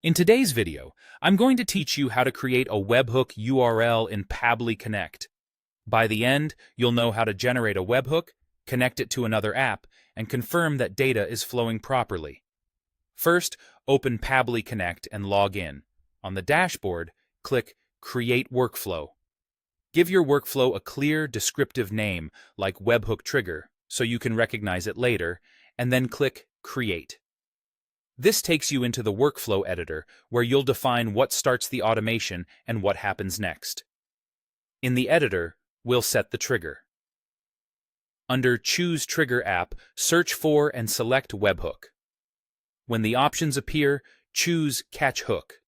In today's video, I'm going to teach you how to create a webhook URL in Pabbly Connect. By the end, you'll know how to generate a webhook, connect it to another app, and confirm that data is flowing properly. First, open Pabbly Connect and log in. On the dashboard, click Create Workflow. Give your workflow a clear, descriptive name like Webhook Trigger so you can recognize it later, and then click Create. This takes you into the workflow editor where you'll define what starts the automation and what happens next. In the editor, we'll set the trigger. Under Choose Trigger App, search for and select Webhook. When the options appear, choose Catch Hook.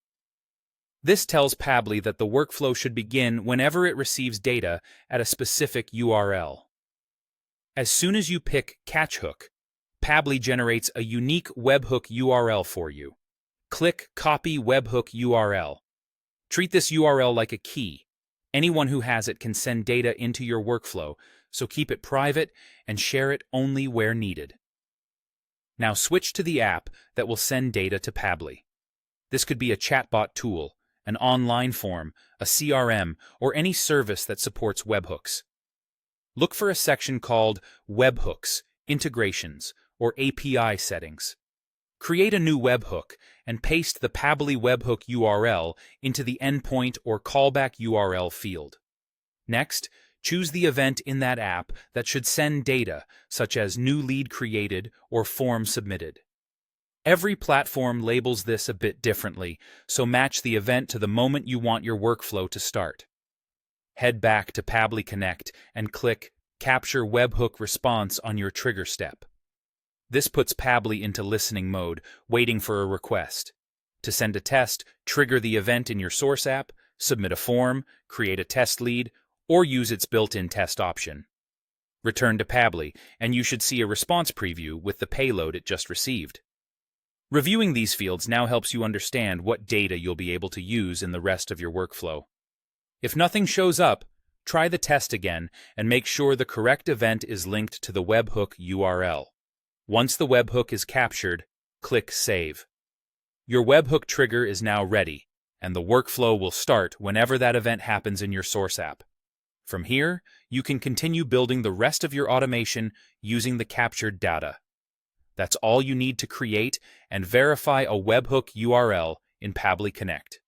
This tells Pabbly that the workflow should begin whenever it receives data at a specific URL. As soon as you pick Catch Hook, Pabbly generates a unique webhook URL for you. Click Copy Webhook URL. Treat this URL like a key. Anyone who has it can send data into your workflow, so keep it private and share it only where needed. Now switch to the app that will send data to Pabbly. This could be a chatbot tool, an online form, a CRM, or any service that supports webhooks. Look for a section called Webhooks, Integrations, or API Settings. Create a new webhook and paste the Pabbly webhook URL into the endpoint or callback URL field. Next, choose the event in that app that should send data, such as new lead created or form submitted. Every platform labels this a bit differently, so match the event to the moment you want your workflow to start. Head back to Pabbly Connect and click Capture Webhook Response on your trigger step. This puts Pabbly into listening mode, waiting for a request. To send a test, trigger the event in your source app, submit a form, create a test lead, or use its built-in test option. Return to Pabbly, and you should see a response preview with the payload it just received. Reviewing these fields now helps you understand what data you'll be able to use in the rest of your workflow. If nothing shows up, try the test again and make sure the correct event is linked to the webhook URL. Once the webhook is captured, click Save. Your webhook trigger is now ready, and the workflow will start whenever that event happens in your source app. From here, you can continue building the rest of your automation using the captured data. That's all you need to create and verify a webhook URL in Pabbly Connect.